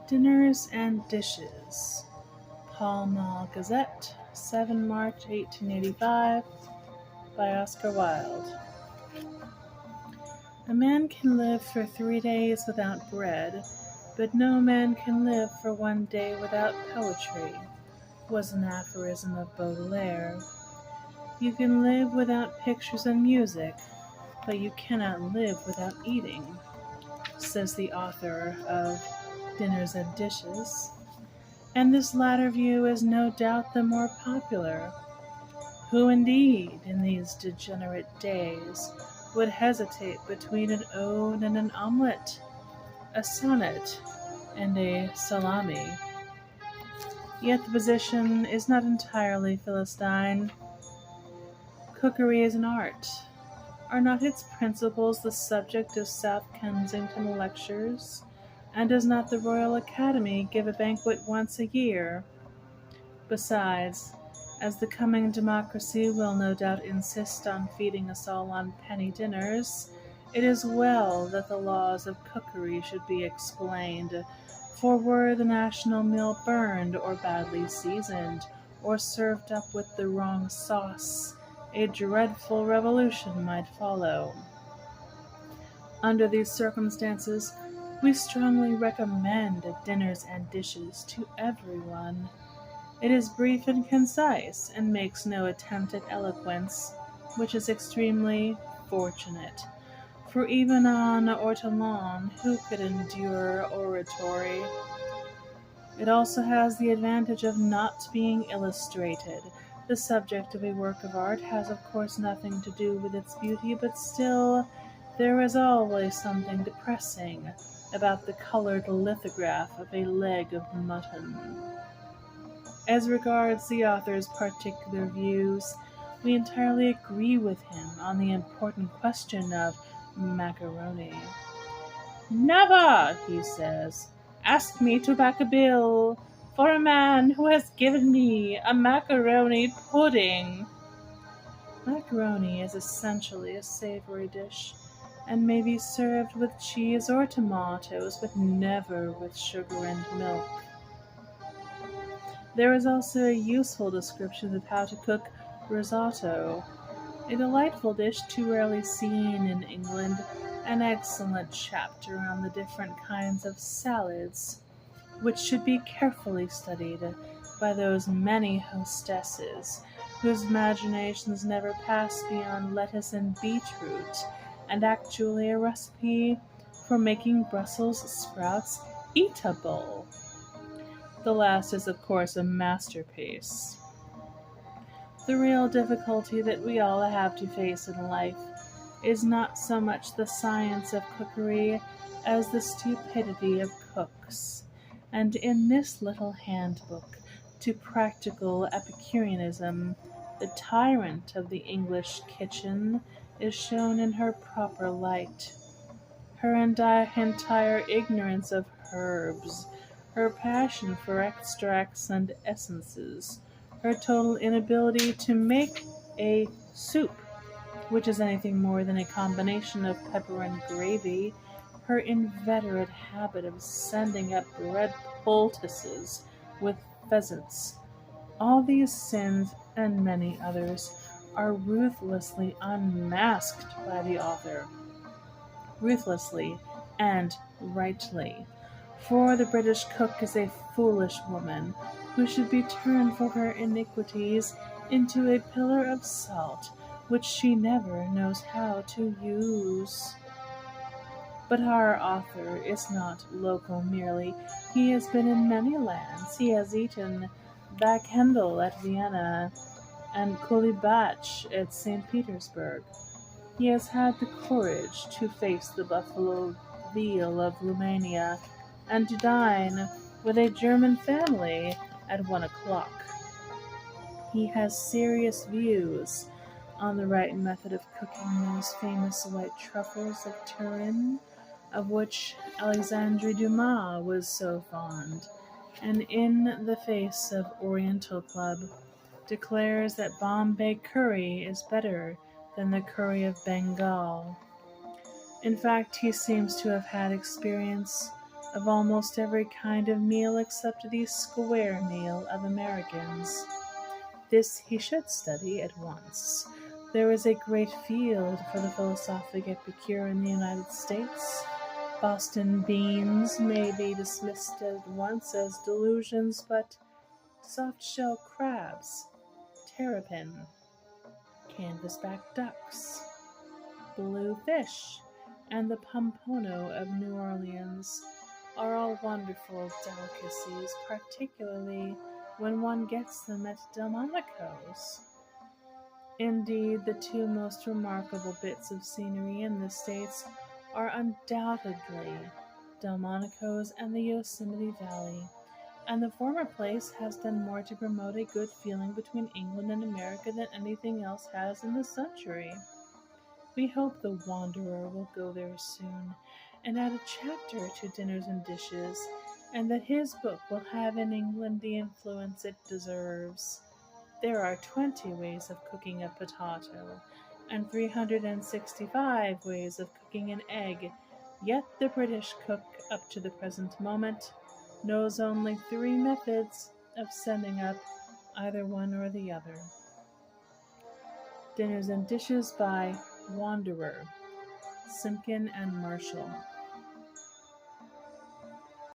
Dinners and Dishes. Pall Mall Gazette, 7 March 1885, by Oscar Wilde. A man can live for 3 days without bread, but no man can live for 1 day without poetry, was an aphorism of Baudelaire. You can live without pictures and music, but you cannot live without eating, says the author of Dinners and Dishes, and this latter view is no doubt the more popular. Who indeed, in these degenerate days, would hesitate between an ode and an omelette, a sonnet and a salami? Yet the position is not entirely Philistine. Cookery is an art. Are not its principles the subject of South Kensington lectures? And does not the Royal Academy give a banquet once a year? Besides, as the coming democracy will no doubt insist on feeding us all on penny dinners, it is well that the laws of cookery should be explained, for were the national meal burned or badly seasoned, or served up with the wrong sauce, a dreadful revolution might follow. Under these circumstances, we strongly recommend Dinners and Dishes to everyone. It is brief and concise, and makes no attempt at eloquence, which is extremely fortunate, for even on ortolan who could endure oratory? It also has the advantage of not being illustrated. The subject of a work of art has of course nothing to do with its beauty, but still there is always something depressing about the colored lithograph of a leg of mutton. As regards the author's particular views, we entirely agree with him on the important question of macaroni. "Never," he says, "ask me to back a bill for a man who has given me a macaroni pudding." Macaroni is essentially a savory dish, and may be served with cheese or tomatoes, but never with sugar and milk. There is also a useful description of how to cook risotto, a delightful dish too rarely seen in England, an excellent chapter on the different kinds of salads, which should be carefully studied by those many hostesses whose imaginations never pass beyond lettuce and beetroot, and actually a recipe for making Brussels sprouts eatable. The last is, of course, a masterpiece. The real difficulty that we all have to face in life is not so much the science of cookery as the stupidity of cooks, and in this little handbook to practical Epicureanism, the tyrant of the English kitchen is shown in her proper light. Her entire ignorance of herbs, her passion for extracts and essences, her total inability to make a soup, which is anything more than a combination of pepper and gravy, her inveterate habit of sending up bread poultices with pheasants. All these sins, and many others, are ruthlessly unmasked by the author. Ruthlessly and rightly. For the British cook is a foolish woman, who should be turned for her iniquities into a pillar of salt, which she never knows how to use. But our author is not local merely. He has been in many lands. He has eaten Backhendel at Vienna, and Kulibach at St. Petersburg. He has had the courage to face the buffalo veal of Romania, and to dine with a German family at 1 o'clock. He has serious views on the right method of cooking those famous white truffles of Turin, of which Alexandre Dumas was so fond, and in the face of Oriental Club declares that Bombay curry is better than the curry of Bengal. In fact, he seems to have had experience of almost every kind of meal except the square meal of Americans. This he should study at once. There is a great field for the philosophic epicure in the United States. Boston beans may be dismissed at once as delusions, but soft-shell crabs, terrapin, canvasback ducks, blue fish, and the pompono of New Orleans are all wonderful delicacies, particularly when one gets them at Delmonico's. Indeed, the two most remarkable bits of scenery in the States are undoubtedly Delmonico's and the Yosemite Valley, and the former place has done more to promote a good feeling between England and America than anything else has in this century. We hope the Wanderer will go there soon and add a chapter to Dinners and Dishes, and that his book will have in England the influence it deserves. There are 20 ways of cooking a potato, and 365 ways of cooking an egg, yet the British cook, up to the present moment, knows only 3 methods of sending up either one or the other. Dinners and Dishes by Wanderer, Simpkin and Marshall.